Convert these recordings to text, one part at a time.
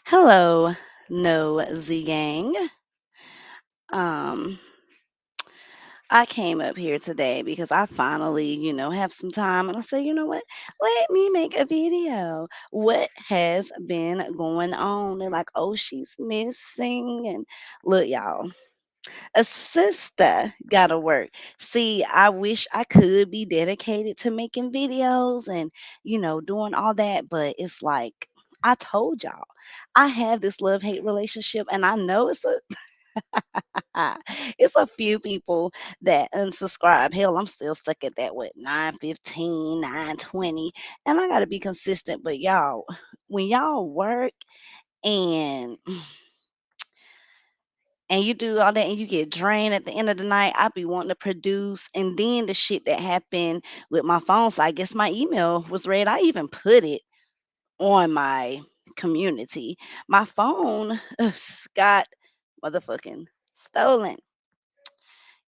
Hello, Nosy Gang. Um, I came up here today because I finally, have some time and I said, you know what? Let me make a video. What has been going on? They're like, oh, she's missing. And look, y'all, a sister gotta work. See, I wish I could be dedicated to making videos and, doing all that, but it's like, I told y'all, I have this love hate relationship, and I know it's a few people that unsubscribe. Hell, I'm still stuck at that, what, 9:15, 9:20, and I got to be consistent. But y'all, when y'all work and you do all that and you get drained at the end of the night, I be wanting to produce. And then the shit that happened with my phone, so I guess my email was read. I even put it on my community. My phone got motherfucking stolen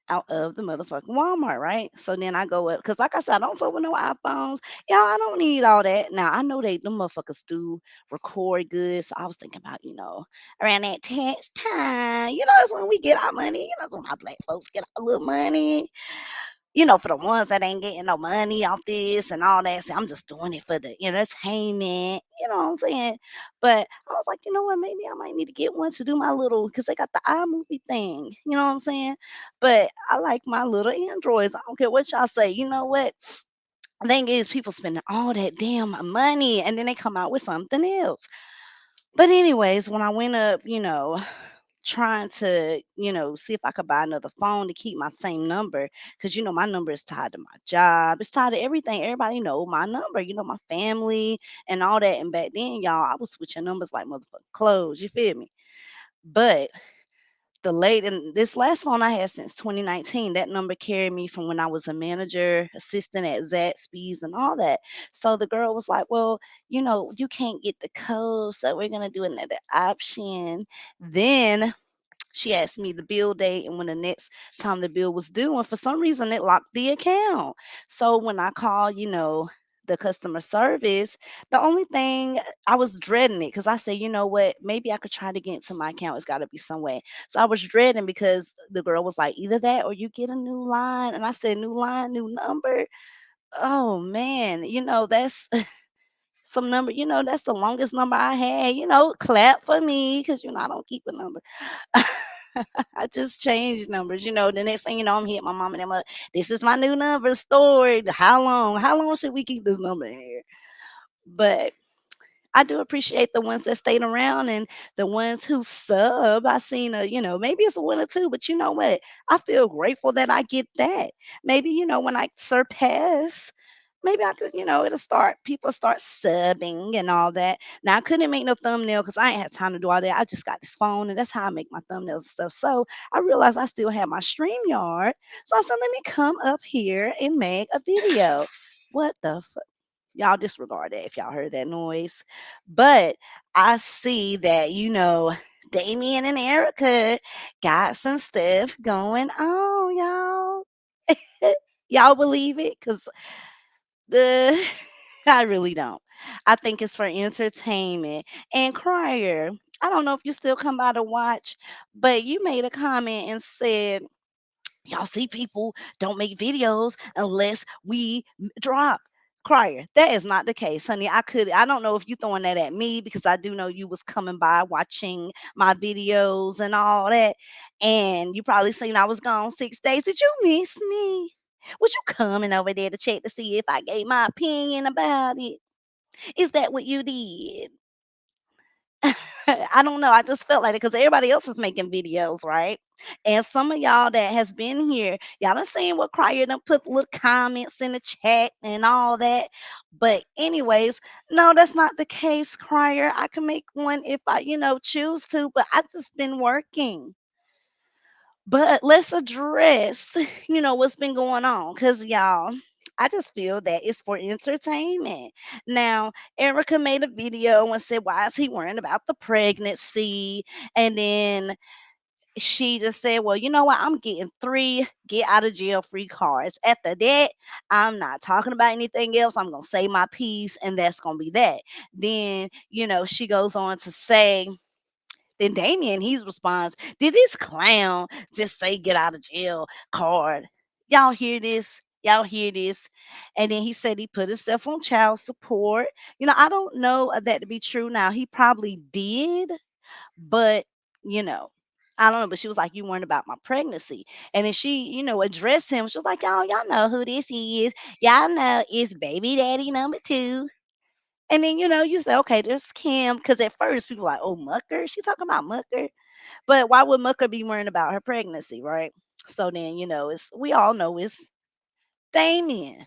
out of the motherfucking Walmart, right? So then I go up because, like I said, I don't fuck with no iPhones. Y'all, I don't need all that. Now I know them motherfuckers do record good. So I was thinking about, around that tax time. That's when we get our money. That's when our black folks get our little money. For the ones that ain't getting no money off this and all that. So I'm just doing it for the entertainment. You know what I'm saying? But I was like, you know what? Maybe I might need to get one to do my little, because they got the iMovie thing. You know what I'm saying? But I like my little Androids. I don't care what y'all say. You know what? The thing is, people spending all that damn money and then they come out with something else. But anyways, when I went up, trying to, see if I could buy another phone to keep my same number, because my number is tied to my job. It's tied to everything. Everybody know my number, my family and all that. And back then, y'all, I was switching numbers like motherfucking clothes. You feel me? But the late and this last phone I had since 2019, that number carried me from when I was a manager, assistant at Zaxby's and all that. So the girl was like, well, you can't get the code, so we're gonna do another option. Then she asked me the bill date and when the next time the bill was due, and for some reason it locked the account. So when I called, the customer service, the only thing I was dreading it because I said, you know what, maybe I could try to get into my account. It's got to be some way. So I was dreading because the girl was like, either that or you get a new line. And I said, new line, new number. Oh man, that's some number, that's the longest number I had. Clap for me because I don't keep a number. I just changed numbers. The next thing you know, I'm hitting my mom and them up. This is my new number story. How long? How long should we keep this number in here? But I do appreciate the ones that stayed around and the ones who sub. I seen maybe it's a one or two, but you know what? I feel grateful that I get that. Maybe, when I surpass, maybe I could, it'll start, people start subbing and all that. Now, I couldn't make no thumbnail because I ain't had time to do all that. I just got this phone and that's how I make my thumbnails and stuff. So I realized I still had my StreamYard. So I said, let me come up here and make a video. What the y'all disregard that if y'all heard that noise. But I see that, Damien and Erica got some stuff going on, y'all. Y'all believe it? Because the I really don't. I think it's for entertainment. And Crier, I don't know if you still come by to watch, but you made a comment and said, y'all see people don't make videos unless we drop. Crier, that is not the case, honey. I don't know if you throwing that at me because I do know you was coming by watching my videos and all that. And you probably seen I was gone 6 days. Did you miss me? Was you coming over there to check to see if I gave my opinion about it? Is that what you did? I don't know. I just felt like it because everybody else is making videos, right? And some of y'all that has been here, y'all done seen what Crier done put little comments in the chat and all that. But anyways, no, that's not the case, Crier. I can make one if I, choose to, but I just been working. But let's address, what's been going on. Cause y'all, I just feel that it's for entertainment. Now, Erica made a video and said, why is he worrying about the pregnancy? And then she just said, "Well, you know what? I'm getting 3 get out of jail free cards. After that, I'm not talking about anything else. I'm gonna say my piece, and that's gonna be that." Then, she goes on to say, then Damien, he responds, "Did this clown just say get out of jail card? Y'all hear this? Y'all hear this?" And then he said he put himself on child support. I don't know that to be true. Now, he probably did, but, you know, I don't know. But she was like, "You weren't about my pregnancy." And then she, addressed him. She was like, y'all know who this is. Y'all know it's baby daddy number 2. And then, you say, okay, there's Kim. Because at first people were like, oh, Mucker? She talking about Mucker? But why would Mucker be worrying about her pregnancy, right? So then, we all know it's Damien.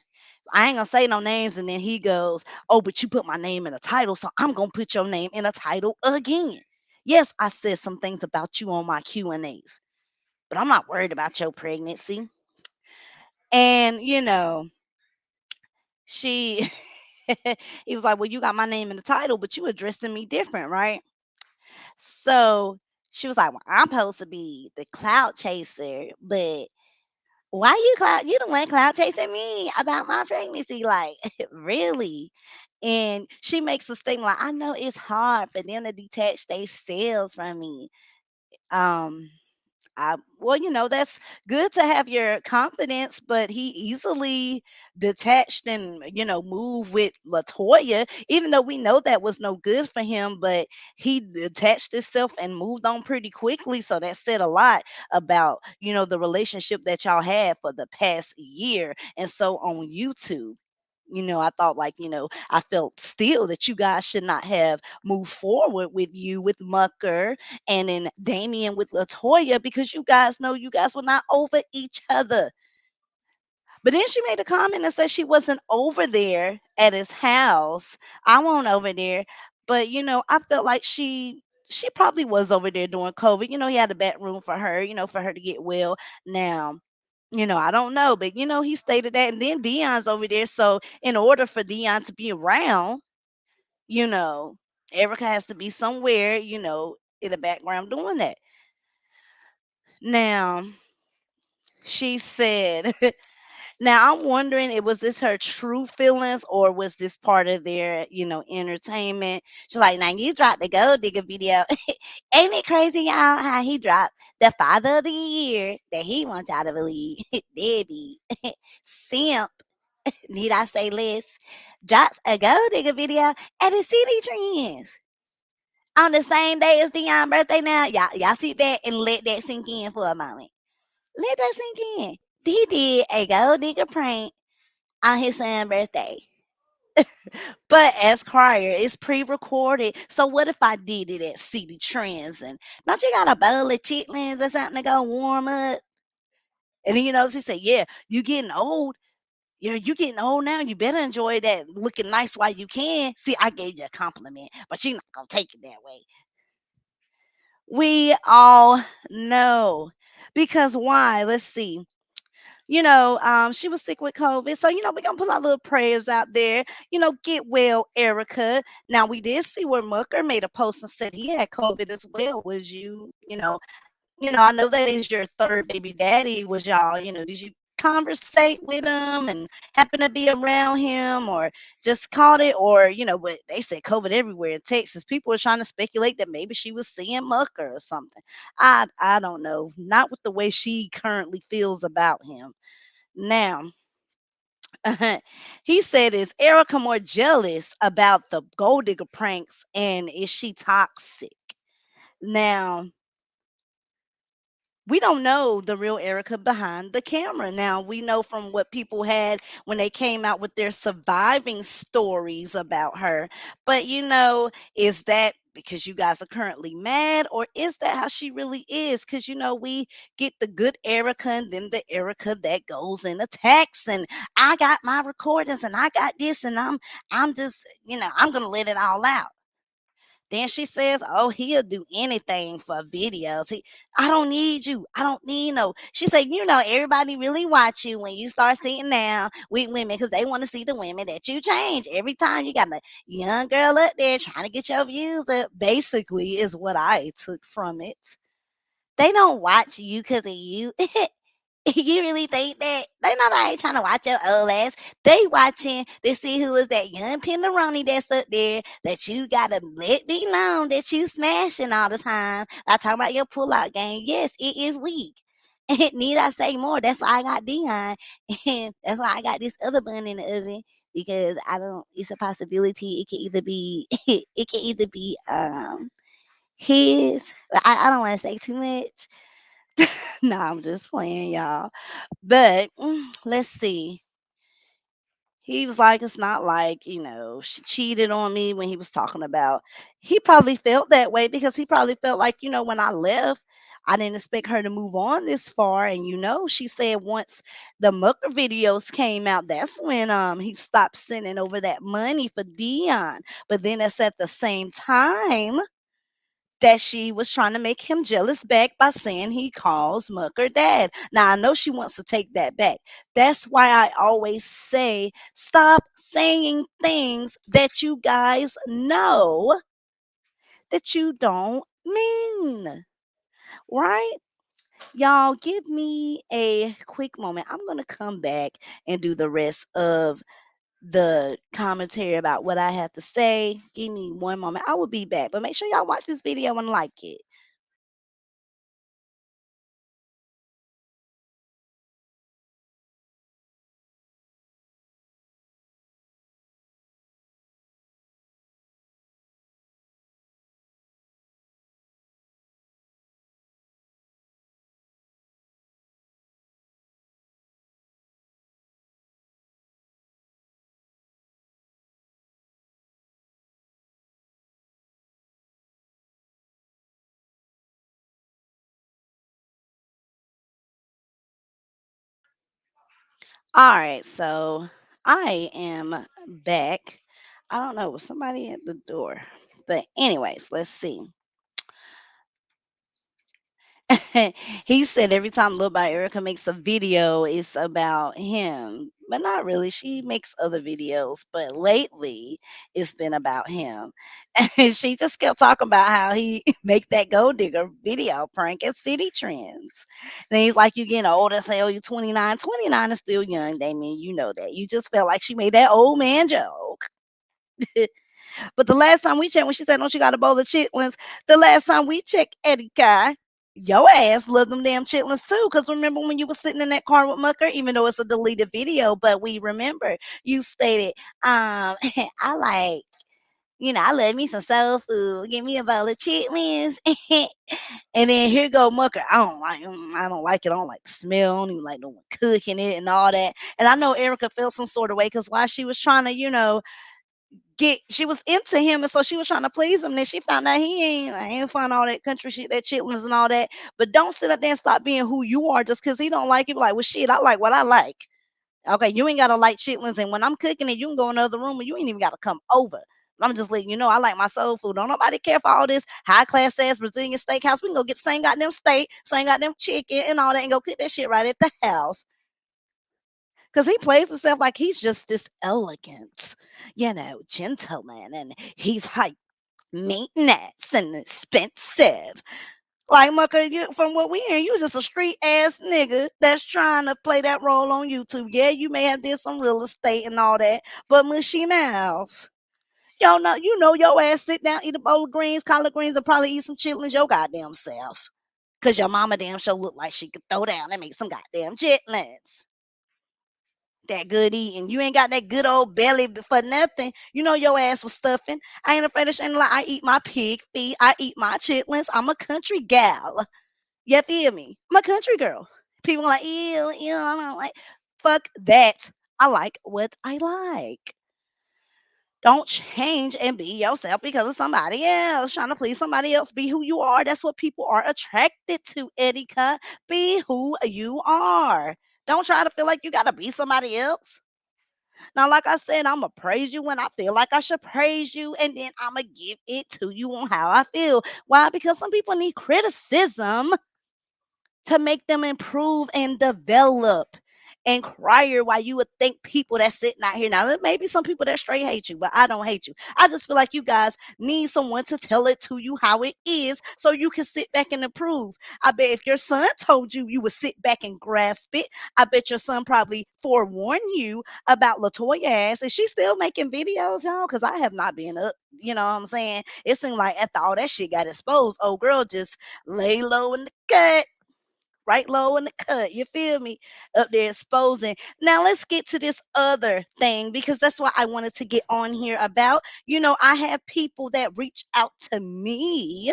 I ain't gonna say no names, and then he goes, "Oh, but you put my name in a title, so I'm gonna put your name in a title again." Yes, I said some things about you on my Q&As, but I'm not worried about your pregnancy. And she he was like, "Well, you got my name in the title, but you addressing me different, right?" So she was like, "Well, I'm supposed to be the clout chaser, but why you the one clout chasing me about my pregnancy? Like, really?" And she makes a statement like, "I know it's hard for them to detach their cells from me." Um, well, that's good to have your confidence, but he easily detached and, moved with Latoya, even though we know that was no good for him, but he detached himself and moved on pretty quickly. So that said a lot about, the relationship that y'all had for the past year. And so on YouTube. I thought like, I felt still that you guys should not have moved forward with you with Mucker and then Damien with Latoya because you guys know you guys were not over each other. But then she made a comment and said she wasn't over there at his house. I won't over there. But I felt like she probably was over there during COVID. He had a back room for her, for her to get well. Now, I don't know, but he stated that. And then Dion's over there. So in order for Dion to be around, you know, Erica has to be somewhere, in the background doing that. Now, she said, now I'm wondering, was this her true feelings or was this part of their, entertainment? She's like, now you dropped the Gold Digger video. Ain't it crazy, y'all, how he dropped the Father of the Year that he wants y'all to believe? Debbie, simp, need I say less? Drops a Gold Digger video at the City Trends on the same day as Dion's birthday now. Y'all sit back and let that sink in for a moment. Let that sink in. He did a gold digger prank on his son's birthday. But as Crier, it's pre-recorded. So what if I did it at City Trends and don't you got a bowl of chitlins or something to go warm up? And then he said, "Yeah, you getting old. You getting old now. You better enjoy that looking nice while you can." See, I gave you a compliment, but you're not gonna take it that way. We all know. Because why? Let's see. She was sick with COVID. So, we're going to put our little prayers out there. Get well, Erica. Now, we did see where Mucker made a post and said he had COVID as well. Was I know that is your third baby daddy. Was y'all, did you conversate with him and happen to be around him or just caught it? Or, but they said COVID everywhere in Texas. People were trying to speculate that maybe she was seeing Mucker or something. I don't know. Not with the way she currently feels about him. Now, he said, "Is Erica more jealous about the gold digger pranks and is she toxic?" Now, we don't know the real Erica behind the camera. Now, we know from what people had when they came out with their surviving stories about her. But, is that because you guys are currently mad or is that how she really is? Because, we get the good Erica and then the Erica that goes and attacks and I got my recordings and I got this and I'm just, I'm going to let it all out. Then she says, "Oh, he'll do anything for videos. I don't need you. I don't need no." She said, everybody really watch you when you start sitting down with women because they want to see the women that you change. Every time you got a young girl up there trying to get your views up, basically, is what I took from it. They don't watch you because of you. You really think that? They nobody trying to watch your old ass. They watching to see who is that young tenderoni that's up there that you gotta let be known that you smashing all the time. I talking about your pull out game. Yes, it is weak. And need I say more? That's why I got Dion, and that's why I got this other bun in the oven because I don't. It's a possibility. It can either be. It can either be his. I don't want to say too much. No, I'm just playing, y'all. But let's see. He was like, it's not like, she cheated on me when he was talking about. He probably felt that way because he probably felt like, when I left, I didn't expect her to move on this far. And, she said once the Mucker videos came out, that's when he stopped sending over that money for Dion. But then that's at the same time that she was trying to make him jealous back by saying he calls Mucker dad. Now I know she wants to take that back. That's why I always say stop saying things that you guys know that you don't mean. Right? Y'all give me a quick moment. I'm going to come back and do the rest of the commentary about what I have to say. Give me one moment. I will be back. But make sure y'all watch this video and like it. All right, so I am back. I don't know, was somebody at the door? But anyways, let's see. He said every time LuvdByErica makes a video, it's about him. But not really. She makes other videos, but lately it's been about him. And she just kept talking about how he make that gold digger video prank at City Trends. And he's like, you getting old as hell, you 29. 29 is still young, Damien. You know that. You just felt like she made that old man joke. But the last time we checked, when she said, don't you got a bowl of chitlins? The last time we checked, Eddie Kai, your ass loved them damn chitlins too. Because remember when you were sitting in that car with Mucker, even though it's a deleted video, but we remember you stated, I like, I love me some soul food. Give me a bowl of chitlins. And then here go Mucker. I don't like 'em. I don't like it. I don't like the smell. I don't even like no one cooking it and all that. And I know Erica felt some sort of way because while she was trying to, she was into him, and so she was trying to please him. Then she found out I ain't find all that country shit, that chitlins and all that. But don't sit up there and stop being who you are just because he don't like it. Be like, well, shit, I like what I like. Okay, you ain't gotta like chitlins, and when I'm cooking it, you can go in the other room, and you ain't even gotta come over. I'm just letting you know I like my soul food. Don't nobody care for all this high class ass Brazilian steakhouse. We can go get the same goddamn steak, same goddamn chicken, and all that, and go cook that shit right at the house. Because he plays himself like he's just this elegant, gentleman, and he's high maintenance and expensive. Like, Mucker, from what we hear, you just a street ass nigga that's trying to play that role on YouTube. Yeah, you may have did some real estate and all that, but mushy mouth. You know your ass sit down, eat a bowl of greens, collard greens, and probably eat some chitlins your goddamn self. Cause your mama damn sure look like she could throw down and make some goddamn chitlins. That good eating. You ain't got that good old belly for nothing. You know your ass was stuffing. I ain't afraid of saying like I eat my pig feet. I eat my chitlins. I'm a country gal. You feel me? I'm a country girl. People are like, ew, ew, I don't like. Fuck that. I like what I like. Don't change and be yourself because of somebody else. Trying to please somebody else. Be who you are. That's what people are attracted to, Eddie. Be who you are. Don't try to feel like you gotta be somebody else. Now, like I said, I'm going to praise you when I feel like I should praise you, and then I'm going to give it to you on how I feel. Why? Because some people need criticism to make them improve and develop. and crier while you would think people that's sitting out here. Now, there may be some people that straight hate you, but I don't hate you. I just feel like you guys need someone to tell it to you how it is so you can sit back and approve. I bet if your son told you, you would sit back and grasp it. I bet your son probably forewarned you about Latoya ass. Is she still making videos, y'all? Because I have not been up. You know what I'm saying? It seemed like after all that shit got exposed, old girl just lay low in the cut, right low in the cut. You feel me? Up there exposing. Now let's get to this other thing because that's what I wanted to get on here about. I have people that reach out to me,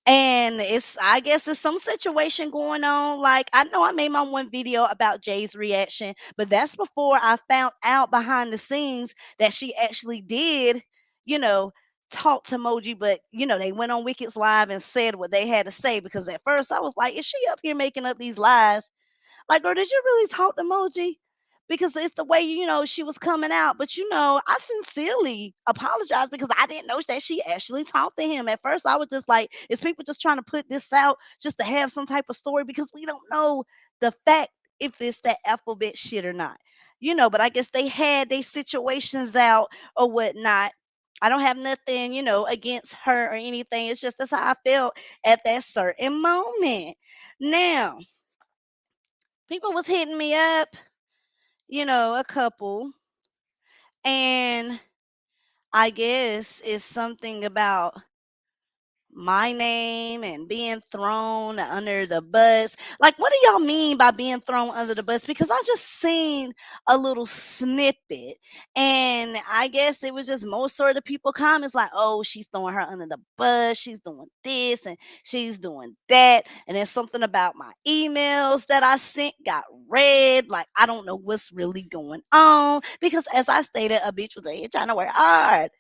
and I guess it's some situation going on. Like, I know I made my one video about Jay's reaction, but that's before I found out behind the scenes that she actually did, you know, talk to Moji, but they went on Wicked's live and said what they had to say, because at first I was like, is she up here making up these lies? Like, girl, did you really talk to Moji? Because it's the way, she was coming out. But, I sincerely apologize because I didn't know that she actually talked to him. At first, I was just like, is people just trying to put this out just to have some type of story? Because we don't know the fact if it's that alphabet shit or not. But I guess they had their situations out or whatnot. I don't have nothing, against her or anything. It's just that's how I felt at that certain moment. Now, people was hitting me up, a couple, and I guess it's something about my name and being thrown under the bus. Like, what do y'all mean by being thrown under the bus? Because I just seen a little snippet, and I guess it was just most sort of people comments like, oh, she's throwing her under the bus, she's doing this and she's doing that. And then something about my emails that I sent got read. Like, I don't know what's really going on. Because as I stated, a bitch was a trying to work hard.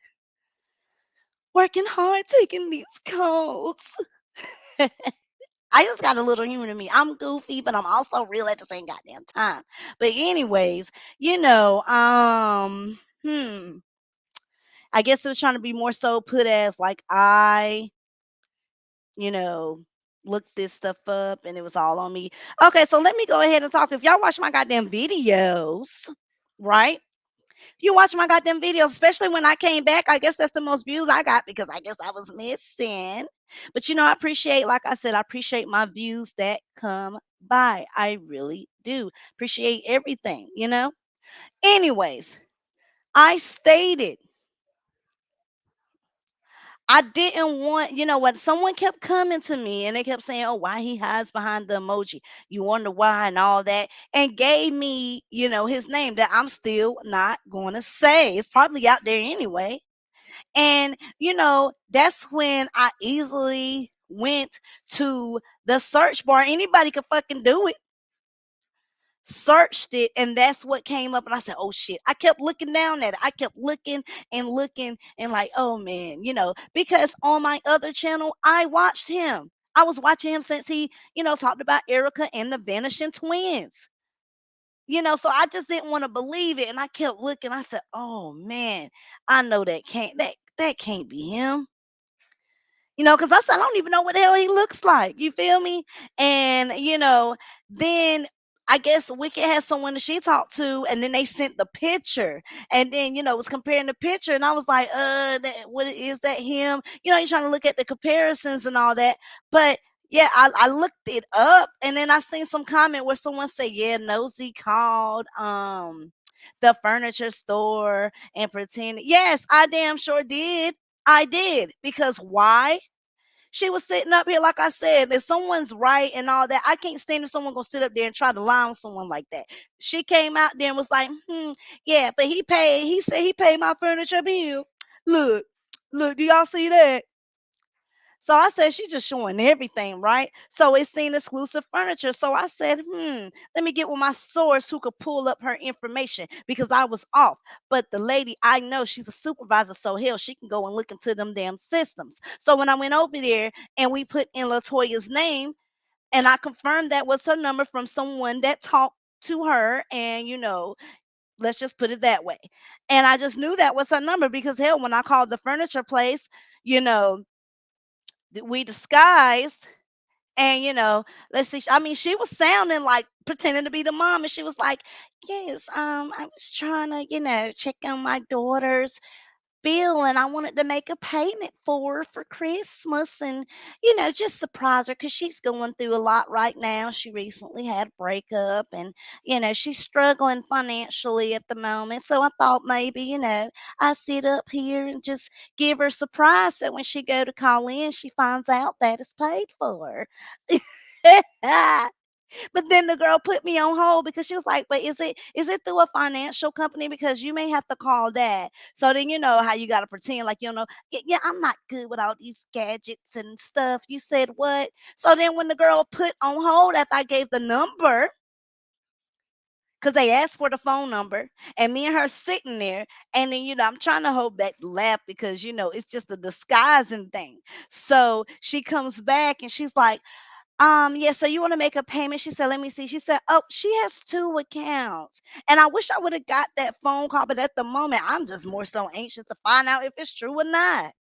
Working hard, taking these calls. I just got a little humor to me. I'm goofy, but I'm also real at the same goddamn time. But anyways, I guess it was trying to be more so put as like you know, looked this stuff up and it was all on me. Okay, so let me go ahead and talk. If y'all watch my goddamn videos, right? You watch my goddamn videos, especially when I came back. I guess that's the most views I got because I guess I was missing. But I appreciate, like I said, I appreciate my views that come by. I really do appreciate everything. Anyways, I stated I didn't want, what someone kept coming to me and they kept saying, oh, why he hides behind the emoji. You wonder why and all that. And gave me, his name that I'm still not going to say. It's probably out there anyway. And, that's when I easily went to the search bar. Anybody could fucking do it. Searched it, and that's what came up. And I said, oh shit. I kept looking down at it. I kept looking and like, oh man, because on my other channel, I watched him. I was watching him since he, talked about Erica and the Vanishing Twins. So I just didn't want to believe it. And I kept looking. I said, oh man, I know that can't be him. Because I said, I don't even know what the hell he looks like. You feel me? And, then I guess Wicked has someone that she talked to, and then they sent the picture. And then, was comparing the picture. And I was like, what is that him? You're trying to look at the comparisons and all that. But yeah, I looked it up, and then I seen some comment where someone said, yeah, Nosy called the furniture store and pretended. Yes, I damn sure did. I did. Because why? She was sitting up here, like I said, if someone's right and all that, I can't stand if someone gonna sit up there and try to lie on someone like that. She came out there and was like, yeah, but he said he paid my furniture bill. Look, do y'all see that? So I said, she's just showing everything, right? So it's seen exclusive furniture. So I said, let me get with my source who could pull up her information because I was off. But the lady, I know she's a supervisor, so hell, she can go and look into them damn systems. So when I went over there and we put in Latoya's name, and I confirmed that was her number from someone that talked to her, and let's just put it that way. And I just knew that was her number because hell, when I called the furniture place, you know, we disguised And let's see. I mean, she was sounding like pretending to be the mom, and she was like, "Yes, I was trying to, check on my daughter's bill, and I wanted to make a payment for her for Christmas, and just surprise her because she's going through a lot right now. She recently had a breakup, and she's struggling financially at the moment. So I thought maybe I sit up here and just give her a surprise, so when she go to call in, she finds out that it's paid for." But then the girl put me on hold because she was like, "But is it through a financial company? Because you may have to call that." So then you know how you gotta pretend like yeah, I'm not good with all these gadgets and stuff. You said what? So then when the girl put on hold after I gave the number, because they asked for the phone number, and me and her sitting there, and then I'm trying to hold back the laugh because it's just a disguising thing. So she comes back and she's like, yeah, so you want to make a payment? She said, let me see. She said, oh, she has two accounts. And I wish I would have got that phone call, but at the moment, I'm just more so anxious to find out if it's true or not.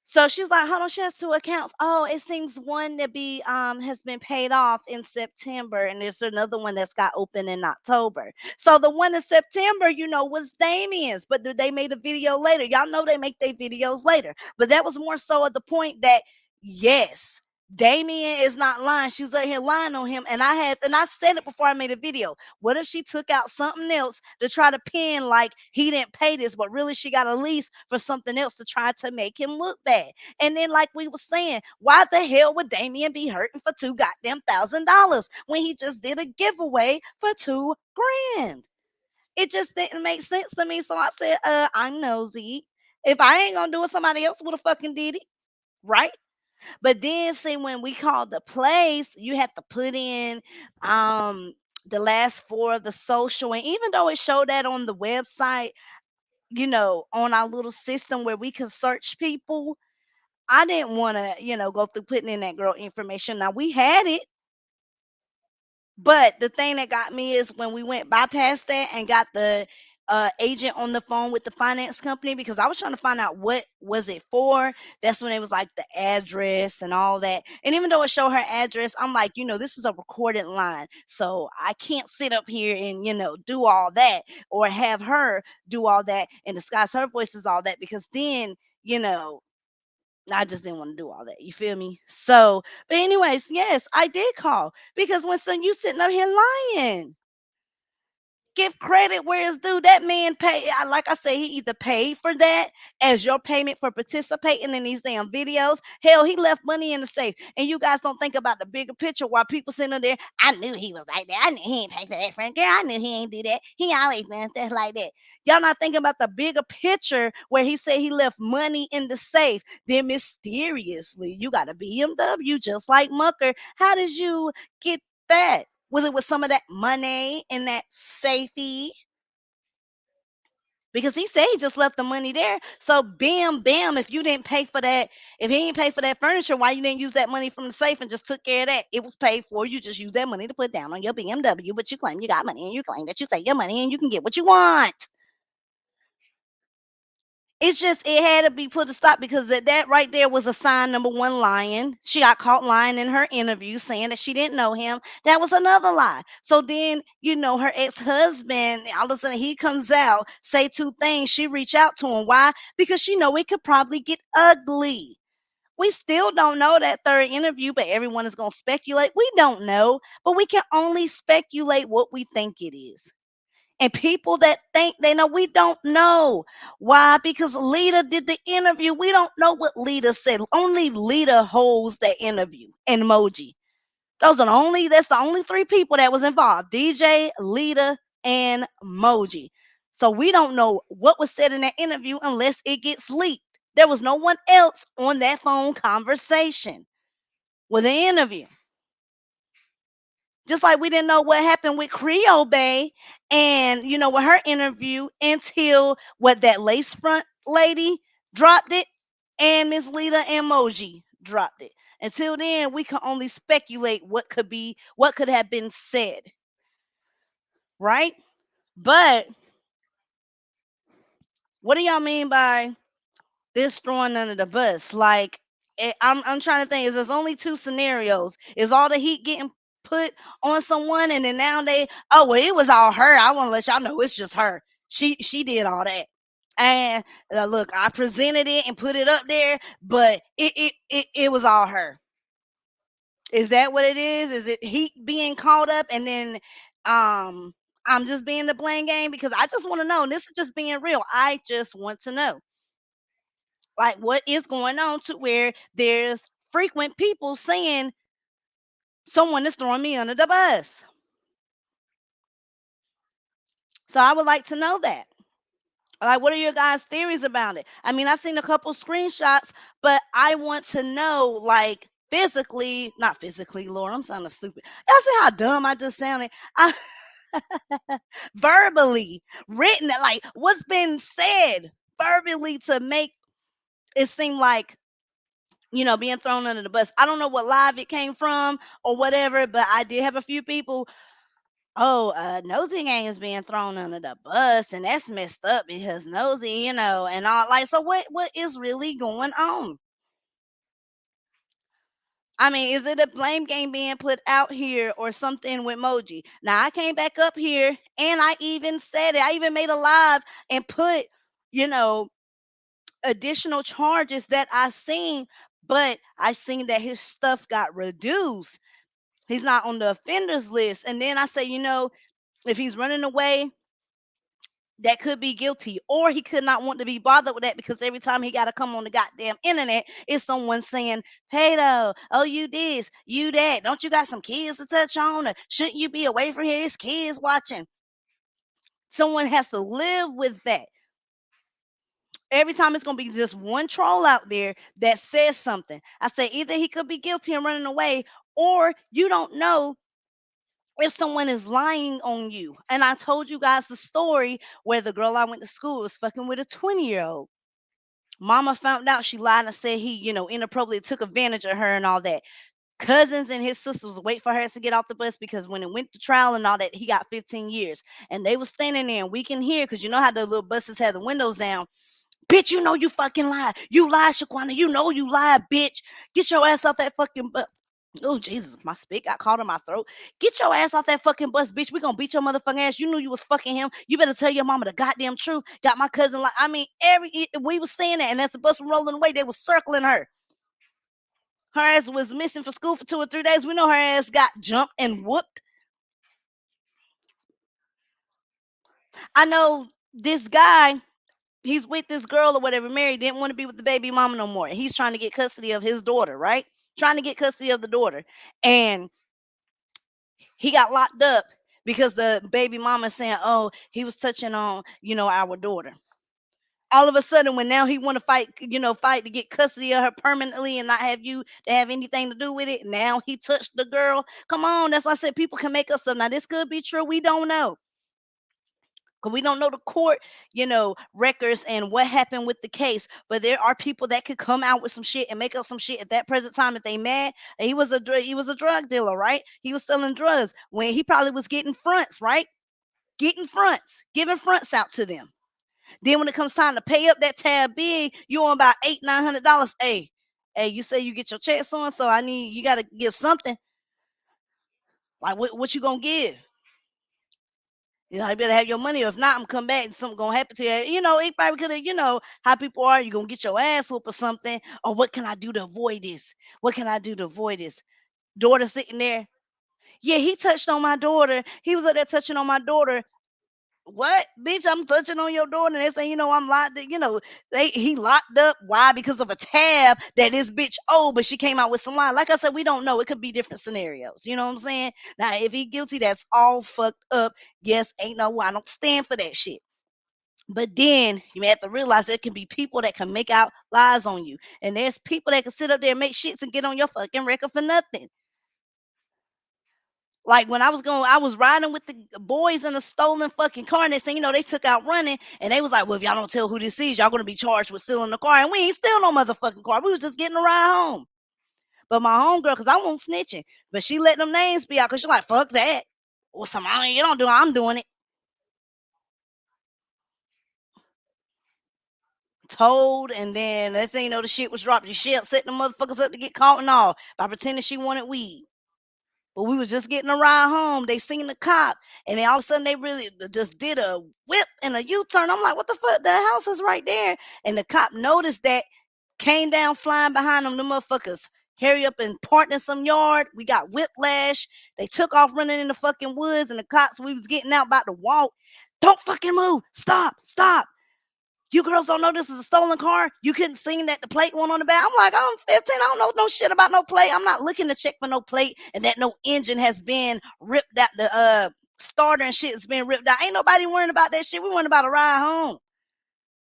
So she was like, hold on, she has two accounts. Oh, it seems one that be has been paid off in September, and there's another one that's got open in October. So the one in September, was Damien's, but they made a video later. Y'all know they make their videos later. But that was more so at the point that yes, Damien is not lying. She was out here lying on him. And I said it before I made a video. What if she took out something else to try to pin like he didn't pay this, but really she got a lease for something else to try to make him look bad? And then, like we were saying, why the hell would Damien be hurting for two goddamn $1,000 when he just did a giveaway for 2 grand? It just didn't make sense to me. So I said, I'm nosy. If I ain't gonna do it, somebody else would have fucking did it, right? But then see when we called the place, you had to put in the last four of the social. And even though it showed that on the website, on our little system where we can search people, I didn't want to, go through putting in that girl information. Now we had it, but the thing that got me is when we went bypass that and got the agent on the phone with the finance company, because I was trying to find out what was it for. That's when it was like the address and all that. And even though it showed her address, I'm like, this is a recorded line, so I can't sit up here and do all that or have her do all that and disguise her voice as all that, because then you know I just didn't want to do all that. You feel me? So, but anyways, yes, I did call because when son you sitting up here lying, give credit where it's due. That man like I say, he either paid for that as your payment for participating in these damn videos. Hell, he left money in the safe. And you guys don't think about the bigger picture while people sitting up there. I knew he was like that. I knew he ain't pay for that friend. Girl, I knew he ain't do that. He always done stuff like that. Y'all not thinking about the bigger picture where he said he left money in the safe. Then mysteriously, you got a BMW just like Mucker. How did you get that? Was it with some of that money in that safety? Because he said he just left the money there. So bam, bam, if you didn't pay for that, if he didn't pay for that furniture, why you didn't use that money from the safe and just took care of that? It was paid for. You just use that money to put down on your BMW, but you claim you got money and you claim that you save your money and you can get what you want. It's just it had to be put a stop because that right there was a sign number one lying. She got caught lying in her interview saying that she didn't know him. That was another lie. So then, her ex-husband, all of a sudden he comes out, say two things. She reach out to him. Why? Because she know it could probably get ugly. We still don't know that third interview, but everyone is gonna speculate. We don't know, but we can only speculate what we think it is. And people that think they know, we don't know. Why? Because Lita did the interview. We don't know what Lita said. Only Lita holds that interview and emoji. That's the only three people that was involved. DJ, Lita, and Moji. So we don't know what was said in that interview unless it gets leaked. There was no one else on that phone conversation with the interview. Just like we didn't know what happened with Creole Bay and with her interview until what that lace front lady dropped it and Miss Lita Emoji dropped it. Until then, we can only speculate what could have been said, right? But what do y'all mean by this throwing under the bus? Like I'm trying to think. Is there's only two scenarios? Is all the heat getting put on someone, and then now they, oh well, it was all her. I want to let y'all know it's just her. She did all that. And look, I presented it and put it up there, but it was all her. Is that what it is? Is it heat being caught up, and then um I'm just being the blame game? Because I just want to know. And this is just being real. I just want to know, like, what is going on to where there's frequent people saying someone is throwing me under the bus. So I would like to know that. Like, what are your guys' theories about it? I mean, I've seen a couple screenshots, but I want to know, like, physically, not physically, Lord, I'm sounding stupid. Y'all see how dumb I just sounded? I, verbally, written, like, what's been said verbally to make it seem like, being thrown under the bus. I don't know what live it came from or whatever, but I did have a few people. Oh, Nosy Gang is being thrown under the bus, and that's messed up because Nosy, and all, like, so what is really going on? I mean, is it a blame game being put out here or something with Moji? Now I came back up here and I even said it. I even made a live and put, you know, additional charges that I seen, but I seen that his stuff got reduced. He's not on the offenders list. And then I say, if he's running away, that could be guilty, or he could not want to be bothered with that because every time he got to come on the goddamn internet, it's someone saying, "Hey, though, oh, you this, you that. Don't you got some kids to touch on? Or shouldn't you be away from here? It's kids watching." Someone has to live with that. Every time it's going to be just one troll out there that says something. I say either he could be guilty and running away, or you don't know if someone is lying on you. And I told you guys the story where the girl I went to school was fucking with a 20-year-old. Mama found out, she lied and said he, inappropriately took advantage of her and all that. Cousins and his sisters wait for her to get off the bus because when it went to trial and all that, he got 15 years. And they was standing there and we can hear, because you know how the little buses have the windows down. Bitch, you know you fucking lied. You lied, Shaquana. You know you lied, bitch. Get your ass off that fucking bus. Oh, Jesus, my spit got caught in my throat. Get your ass off that fucking bus, bitch. We gonna beat your motherfucking ass. You knew you was fucking him. You better tell your mama the goddamn truth. Got my cousin, like, I mean, we was saying that, and as the bus was rolling away, they was circling her. Her ass was missing for school for 2 or 3 days. We know her ass got jumped and whooped. I know this guy, he's with this girl or whatever, married, didn't want to be with the baby mama no more. He's trying to get custody of his daughter, right? Trying to get custody of the daughter. And he got locked up because the baby mama saying, "Oh, he was touching on, our daughter." All of a sudden, when now he want to fight, fight to get custody of her permanently and not have you to have anything to do with it. Now he touched the girl. Come on, that's why I said people can make us up. Now this could be true. We don't know. Because we don't know the court, records and what happened with the case. But there are people that could come out with some shit and make up some shit at that present time if they mad. He was a drug dealer, right? He was selling drugs when he probably was getting fronts, right? Getting fronts, giving fronts out to them. Then when it comes time to pay up that tab big, you on about $800-900. Hey, you say you get your checks on, so you got to give something. Like what you gonna give? You better have your money. Or if not, I'm come back and something gonna happen to you. It probably could have, how people are, you gonna get your ass whooped or something. Or what can I do to avoid this? What can I do to avoid this? Daughter sitting there. Yeah, he touched on my daughter. He was up there touching on my daughter. What, bitch? I'm touching on your daughter. And they say, I'm locked. He locked up. Why? Because of a tab that this bitch owed, but she came out with some lie. Like I said, we don't know. It could be different scenarios. You know what I'm saying? Now, if he guilty, that's all fucked up. Yes, ain't no. I don't stand for that shit. But then you have to realize there can be people that can make out lies on you, and there's people that can sit up there and make shits and get on your fucking record for nothing. Like when I was riding with the boys in a stolen fucking car, and they said, they took out running, and they was like, "Well, if y'all don't tell who this is, y'all gonna be charged with stealing the car." And we ain't steal no motherfucking car. We was just getting a ride home. But my homegirl, cause I won't snitching, but she let them names be out, cause she like, "Fuck that." Or somebody, you don't do it, I'm doing it. told, and then next thing you know, the shit was dropped. She set the motherfuckers up to get caught and all by pretending she wanted weed. But we was just getting a ride home. They seen the cop, and then all of a sudden they really just did a whip and a U-turn. I'm like, what the fuck? The house is right there. And the cop noticed that, came down flying behind them. The motherfuckers hurry up and parked in some yard. We got whiplash. They took off running in the fucking woods, and the cops, we was getting out about to walk. Don't fucking move. Stop. Stop. You girls don't know this is a stolen car? You couldn't see that the plate went on the back? I'm like, I'm 15. I don't know no shit about no plate. I'm not looking to check for no plate and that no engine has been ripped out. The starter and shit has been ripped out. Ain't nobody worrying about that shit. We worrying about a ride home.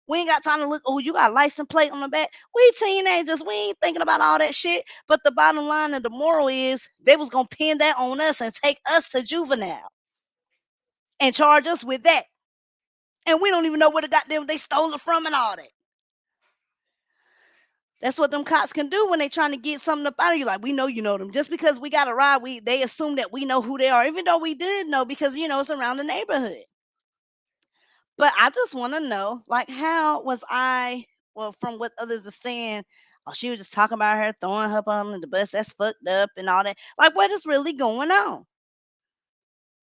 We ain't got time to look. Oh, you got a license plate on the back. We teenagers. We ain't thinking about all that shit. But the bottom line and the moral is they was gonna pin that on us and take us to juvenile and charge us with that. And we don't even know where the goddamn they stole it from and all that. That's what them cops can do when they trying to get something up out of you. Like, we know you know them. Just because we got a ride, they assume that we know who they are, even though we did know because it's around the neighborhood. But I just want to know, like, how was I? Well, from what others are saying, oh, she was just talking about her throwing her up on the bus. That's fucked up and all that. Like, what is really going on?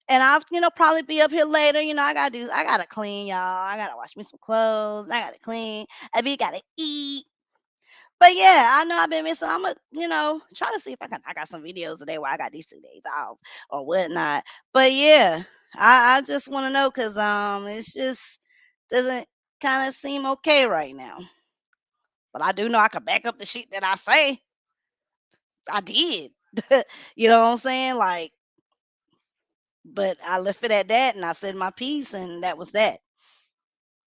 And I'll, probably be up here later. I gotta clean, y'all. I gotta wash me some clothes. I gotta clean. I be gotta eat. But yeah, I know I've been missing. I'm gonna, try to see if I got some videos today where I got these 2 days off or whatnot. But yeah, I just want to know because it's just doesn't kind of seem okay right now. But I do know I can back up the shit that I say. I did. You know what I'm saying? Like, but I left it at that, and I said my piece, and that was that.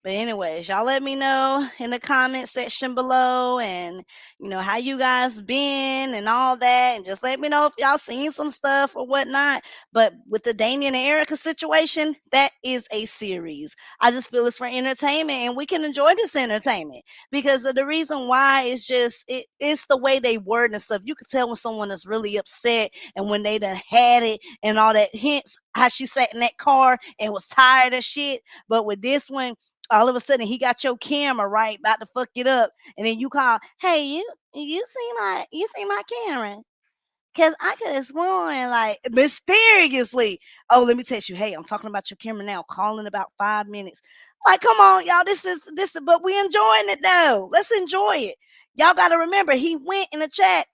But anyways, y'all let me know in the comment section below and how you guys been and all that. And just let me know if y'all seen some stuff or whatnot. But with the Damion and Erica situation, that is a series. I just feel it's for entertainment and we can enjoy this entertainment because of the reason why is just it's the way they word and stuff. You can tell when someone is really upset and when they done had it and all that. Hence how she sat in that car and was tired of shit. But with this one, all of a sudden he got your camera right about to fuck it up, and then you call, hey, you see my camera, because I could have sworn, like, mysteriously, oh, let me text you, hey, I'm talking about your camera now, call in about 5 minutes. Like, come on, y'all, this is but we enjoying it though. Let's enjoy it. Y'all got to remember, he went in the chat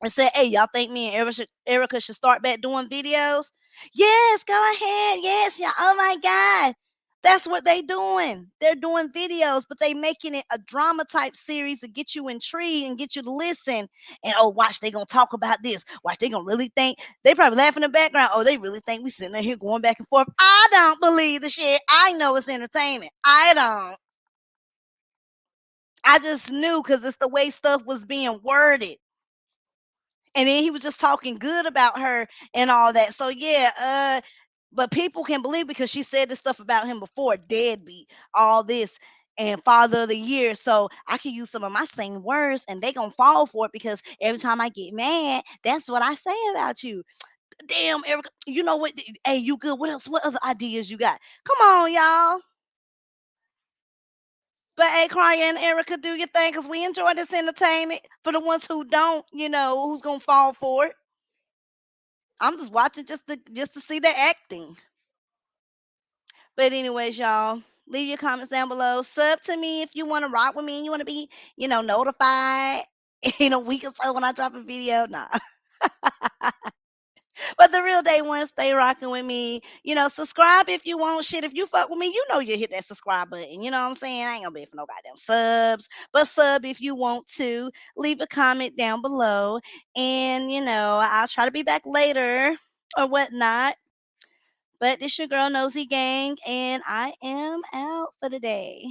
and said, hey, y'all think me and Erica should start back doing videos? Yes, go ahead. Yes, yeah. Oh my God. That's what they doing. They're doing videos, but they making it a drama type series to get you intrigued and get you to listen. And oh, watch, they gonna talk about this. Watch, they gonna really think they probably laugh in the background. Oh, they really think we sitting there here going back and forth. I don't believe the shit. I know it's entertainment. I don't. I just knew because it's the way stuff was being worded. And then he was just talking good about her and all that. So yeah, but people can believe because she said this stuff about him before, deadbeat, all this, and father of the year. So I can use some of my same words and they gonna fall for it because every time I get mad, that's what I say about you. Damn, Erica, you know what? Hey, you good? What else? What other ideas you got? Come on, y'all. But hey, Cryer and Erica, do your thing because we enjoy this entertainment. For the ones who don't, who's gonna fall for it. I'm just watching just to see the acting. But anyways, y'all, leave your comments down below. Sub to me if you want to rock with me. You want to be, notified in a week or so when I drop a video. Nah. But the real day one, stay rocking with me. Subscribe if you want shit. If you fuck with me, you hit that subscribe button. You know what I'm saying? I ain't gonna be for no goddamn subs. But sub if you want to. Leave a comment down below. And I'll try to be back later or whatnot. But this your girl Nosy Gang, and I am out for the day.